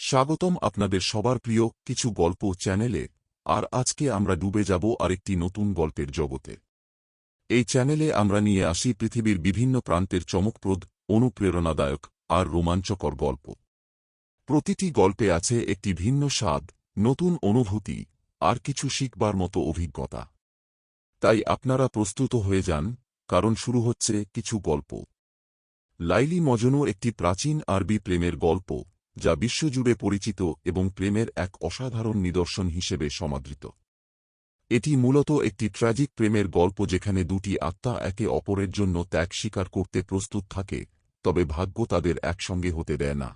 স্বাগতম আপনাদের সবার প্রিয় কিছু গল্প চ্যানেলে। আর আজকে আমরা ডুবে যাব আরেকটি নতুন গল্পের জগতে। এই চ্যানেলে আমরা নিয়ে আসি পৃথিবীর বিভিন্ন প্রান্তের চমকপ্রদ, অনুপ্রেরণাদায়ক আর রোমাঞ্চকর গল্প। প্রতিটি গল্পে আছে একটি ভিন্ন স্বাদ, নতুন অনুভূতি আর কিছু শিখবার মতো অভিজ্ঞতা। তাই আপনারা প্রস্তুত হয়ে যান, কারণ শুরু হচ্ছে কিছু গল্প। লাইলি মজনু একটি প্রাচীন আরবি প্রেমের গল্প, যা বিশ্বজুড়ে পরিচিত এবং প্রেমের এক অসাধারণ নিদর্শন হিসেবে সমাদৃত। এটি মূলত একটি ট্র্যাজিক প্রেমের গল্প যেখানে দুটি আত্মা একে অপরের জন্য ত্যাগ স্বীকার করতে প্রস্তুত থাকে, তবে ভাগ্য তাদের একসঙ্গে হতে দেয় না।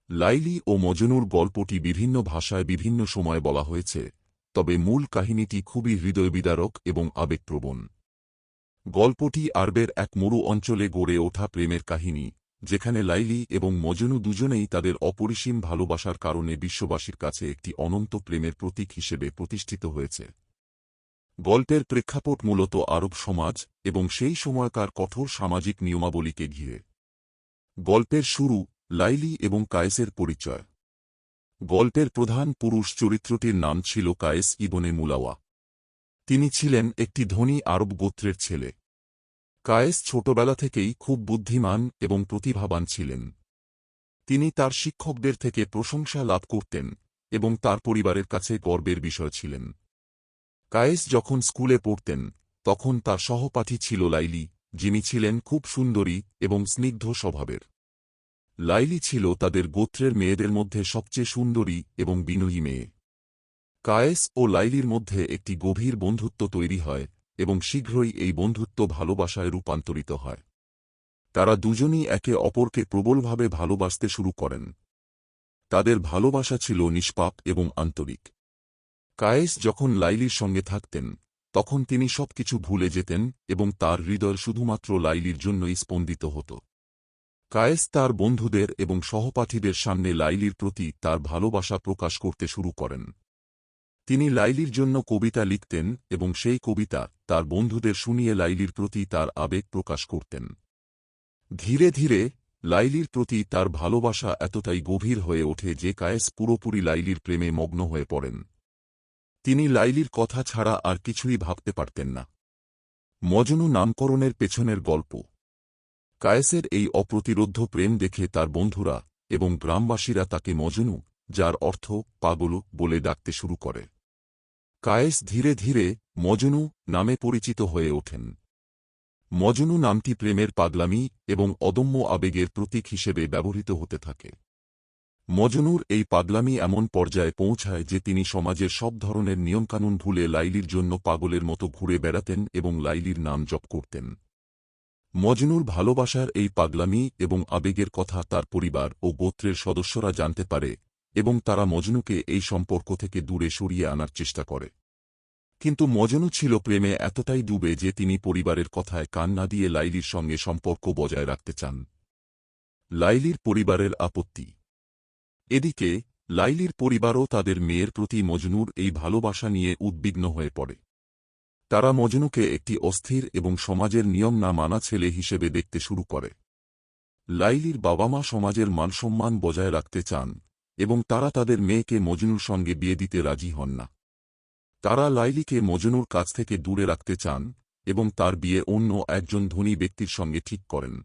লাইলি ও মজনুর গল্পটি বিভিন্ন ভাষায় বিভিন্ন সময় বলা হয়েছে, তবে মূল কাহিনীটি খুবই হৃদয়বিদারক এবং আবেগপ্রবণ। গল্পটি আরবের এক মরু অঞ্চলে গড়ে ওঠা প্রেমের কাহিনী, যেখানে লাইলি এবং মজনু দুজনেই তাদের অপরিসীম ভালোবাসার কারণে বিশ্ববাসীর কাছে একটি অনন্ত প্রেমের প্রতীক হিসেবে প্রতিষ্ঠিত হয়েছে। গল্পের প্রেক্ষাপট মূলত আরব সমাজ এবং সেই সময়কার কঠোর সামাজিক নিয়মাবলীকে ঘিরে। গল্পের শুরু, লাইলি এবং কায়েসের পরিচয়। গল্পের প্রধান পুরুষ চরিত্রটির নাম ছিল কায়েস ইবনে মুলাওয়া। তিনি ছিলেন একটি ধনী আরব গোত্রের ছেলে। কায়েস ছোটবেলা থেকেই খুব বুদ্ধিমান এবং প্রতিভাবান ছিলেন। তিনি তার শিক্ষকদের থেকে প্রশংসা লাভ করতেন এবং তার পরিবারের কাছে গর্বের বিষয় ছিলেন। কায়েস যখন স্কুলে পড়তেন, তখন তার সহপাঠী ছিল লাইলি, যিনি ছিলেন খুব সুন্দরী এবং স্নিগ্ধ স্বভাবের। লাইলি ছিল তাদের গোত্রের মেয়েদের মধ্যে সবচেয়ে সুন্দরী এবং বিনয়ী মেয়ে। কায়েস ও লাইলির মধ্যে একটি গভীর বন্ধুত্ব তৈরি হয় এবং শীঘ্রই এই বন্ধুত্ব ভালোবাসায় রূপান্তরিত হয়। তারা দুজনই একে অপরকে প্রবলভাবে ভালোবাসতে শুরু করেন। তাদের ভালোবাসা ছিল নিষ্পাপ এবং আন্তরিক। কায়েস যখন লাইলির সঙ্গে থাকতেন, তখন তিনি সবকিছু ভুলে যেতেন এবং তার হৃদয় শুধুমাত্র লাইলির জন্যই স্পন্দিত হতো। কায়েস তার বন্ধুদের এবং সহপাঠীদের সামনে লাইলির প্রতি তার ভালোবাসা প্রকাশ করতে শুরু করেন। তিনি লাইলির জন্য কবিতা লিখতেন এবং সেই কবিতা তার বন্ধুদের শুনিয়ে লাইলির প্রতি তার আবেগ প্রকাশ করতেন। ধীরে ধীরে লাইলির প্রতি তার ভালোবাসা এতটাই গভীর হয়ে ওঠে যে কায়েস পুরোপুরি লাইলির প্রেমে মগ্ন হয়ে পড়েন। তিনি লাইলির কথা ছাড়া আর কিছুই ভাবতে পারতেন না। মজনু নামকরণের পেছনের গল্প। কায়েসের এই অপ্রতিরোধ্য প্রেম দেখে তার বন্ধুরা এবং গ্রামবাসীরা তাকে মজনু, যার অর্থ পাগল, বলে ডাকতে শুরু করে। কায়েস ধীরে ধীরে মজনু নামে পরিচিত হয়ে ওঠেন। মজনু নামটি প্রেমের পাগলামি এবং অদম্য আবেগের প্রতীক হিসেবে ব্যবহৃত হতে থাকে। মজনুর এই পাগলামি এমন পর্যায়ে পৌঁছায় যে তিনি সমাজের সব ধরনের নিয়মকানুন ভুলে লাইলির জন্য পাগলের মতো ঘুরে বেড়াতেন এবং লাইলির নাম জপ করতেন। মজনুর ভালোবাসার এই পাগলামি এবং আবেগের কথা তার পরিবার ও গোত্রের সদস্যরা জানতে পারে এবং তারা মজনুকে এই সম্পর্ক থেকে দূরে সরিয়ে আনার চেষ্টা করে। কিন্তু মজনু ছিল প্রেমে এতটাই ডুবে যে তিনি পরিবারের কথায় কান না দিয়ে লাইলির সঙ্গে সম্পর্ক বজায় রাখতে চান। লাইলির পরিবারের আপত্তি। এদিকে লাইলির পরিবারও তাদের মেয়ের প্রতি মজনুর এই ভালোবাসা নিয়ে উদ্বিগ্ন হয়ে পড়ে। তারা মজনুকে একটি অস্থির এবং সমাজের নিয়ম না মানা ছেলে হিসেবে দেখতে শুরু করে। লাইলির বাবা মা সমাজের মানসম্মান বজায় রাখতে চান এবং তারা তাদের মেয়েকে মজনুর সঙ্গে বিয়ে দিতে রাজি হন না। তারা লাইলিকে মজনুর কাছ থেকে দূরে রাখতে চান এবং তার বিয়ে অন্য একজন ধনী ব্যক্তির সঙ্গে ঠিক করেন।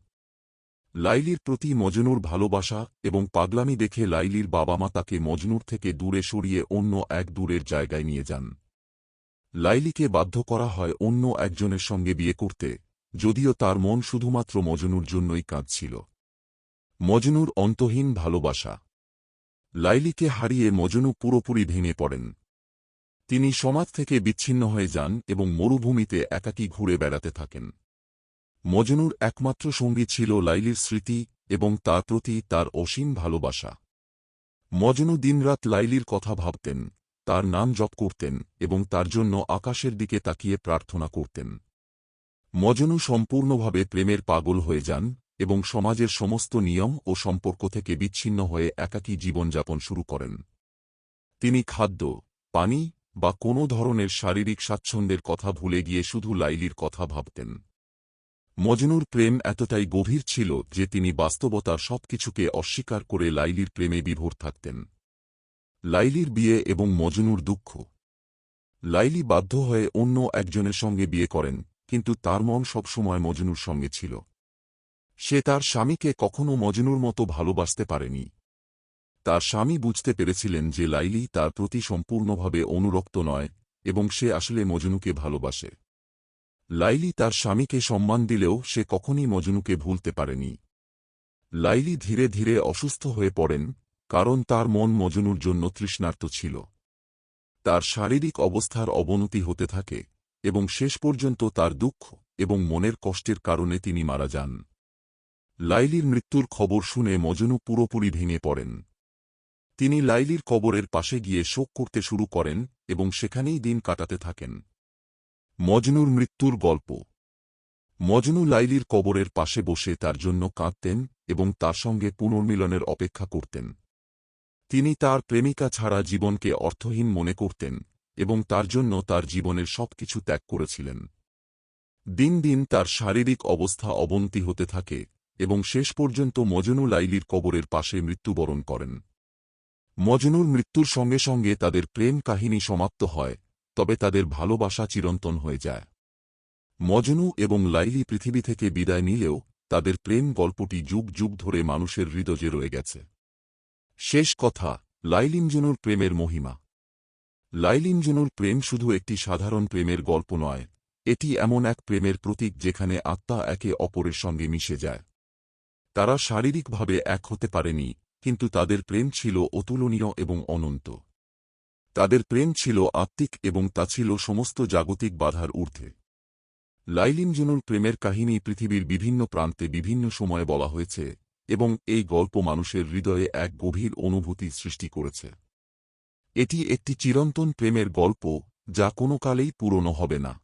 লাইলির প্রতি মজনুর ভালোবাসা এবং পাগলামি দেখে লাইলির বাবা মা তাকে মজনুর থেকে দূরে সরিয়ে অন্য এক দূরের জায়গায় নিয়ে যান। লাইলিকে বাধ্য করা হয় অন্য একজনের সঙ্গে বিয়ে করতে, যদিও তার মন শুধুমাত্র মজনুর জন্যই কাঁদছিল। মজনুর অন্তহীন ভালোবাসা। লাইলিকে হারিয়ে মজনু পুরোপুরি ভেঙে পড়েন। তিনি সমাজ থেকে বিচ্ছিন্ন হয়ে যান এবং মরুভূমিতে একাকী ঘুরে বেড়াতে থাকেন। মজনুর একমাত্র সঙ্গী ছিল লাইলির স্মৃতি এবং তার প্রতি তার অসীম ভালোবাসা। মজনু দিনরাত লাইলির কথা ভাবতেন, তার নাম জপ করতেন এবং তার জন্য আকাশের দিকে তাকিয়ে প্রার্থনা করতেন। মজনু সম্পূর্ণভাবে প্রেমের পাগল হয়ে যান এবং সমাজের সমস্ত নিয়ম ও সম্পর্ক থেকে বিচ্ছিন্ন হয়ে একাকী জীবনযাপন শুরু করেন। তিনি খাদ্য, পানি বা কোনো ধরনের শারীরিক স্বাচ্ছন্দ্যের কথা ভুলে গিয়ে শুধু লাইলির কথা ভাবতেন। মজনুর প্রেম এতটাই গভীর ছিল যে তিনি বাস্তবতার সবকিছুকে অস্বীকার করে লাইলির প্রেমে বিভোর থাকতেন। লাইলির বিয়ে এবং মজনুর দুঃখ। লাইলি বাধ্য হয়ে অন্য একজনের সঙ্গে বিয়ে করেন, কিন্তু তার মন সবসময় মজনুর সঙ্গে ছিল। সে তার স্বামীকে কখনও মজনুর মতো ভালোবাসতে পারেনি। তার স্বামী বুঝতে পেরেছিলেন যে লাইলি তার প্রতি সম্পূর্ণভাবে অনুরক্ত নয় এবং সে আসলে মজনুকে ভালোবাসে। লাইলি তার স্বামীকে সম্মান দিলেও সে কখনই মজনুকে ভুলতে পারেনি। লাইলি ধীরে ধীরে অসুস্থ হয়ে পড়েন, কারণ তার মন মজনুর জন্য তৃষ্ণার্ত ছিল। তার শারীরিক অবস্থার অবনতি হতে থাকে এবং শেষ পর্যন্ত তার দুঃখ এবং মনের কষ্টের কারণে তিনি মারা যান। লাইলির মৃত্যুর খবর শুনে মজনু পুরোপুরি ভেঙে পড়েন। তিনি লাইলির কবরের পাশে গিয়ে শোক করতে শুরু করেন এবং সেখানেই দিন কাটাতে থাকেন। মজনুর মৃত্যুর গল্প। মজনু লাইলির কবরের পাশে বসে তার জন্য কাঁদতেন এবং তার সঙ্গে পুনর্মিলনের অপেক্ষা করতেন। তিনি তার প্রেমিকা ছাড়া জীবনকে অর্থহীন মনে করতেন এবং তার জন্য তার জীবনের সবকিছু ত্যাগ করেছিলেন। দিন দিন তার শারীরিক অবস্থা অবনতি হতে থাকে এবং শেষ পর্যন্ত মজনু লাইলির কবরের পাশে মৃত্যুবরণ করেন। মজনুর মৃত্যুর সঙ্গে সঙ্গে তাদের প্রেম কাহিনী সমাপ্ত হয়, তবে তাদের ভালোবাসা চিরন্তন হয়ে যায়। মজনু এবং লাইলি পৃথিবী থেকে বিদায় নিলেও তাদের প্রেম গল্পটি যুগ যুগ ধরে মানুষের হৃদয়ে রয়ে গেছে। শেষ কথা, লাইলি-মজনুর প্রেমের মহিমা। লাইলি-মজনুর প্রেম শুধু একটি সাধারণ প্রেমের গল্প নয়, এটি এমন এক প্রেমের প্রতীক যেখানে আত্মা একে অপরের সঙ্গে মিশে যায়। তারা শারীরিকভাবে এক হতে পারেনি, কিন্তু তাদের প্রেম ছিল অতুলনীয় এবং অনন্ত। তাদের প্রেম ছিল আত্মিক এবং তা ছিল সমস্ত জাগতিক বাধার ঊর্ধ্বে। লাইলি-মজনুর প্রেমের কাহিনী পৃথিবীর বিভিন্ন প্রান্তে বিভিন্ন সময়ে বলা হয়েছে এবং এই গল্প মানুষের হৃদয়ে এক গভীর অনুভূতি সৃষ্টি করেছে। এটি একটি চিরন্তন প্রেমের গল্প যা কোনো কালেই পুরনো হবে না।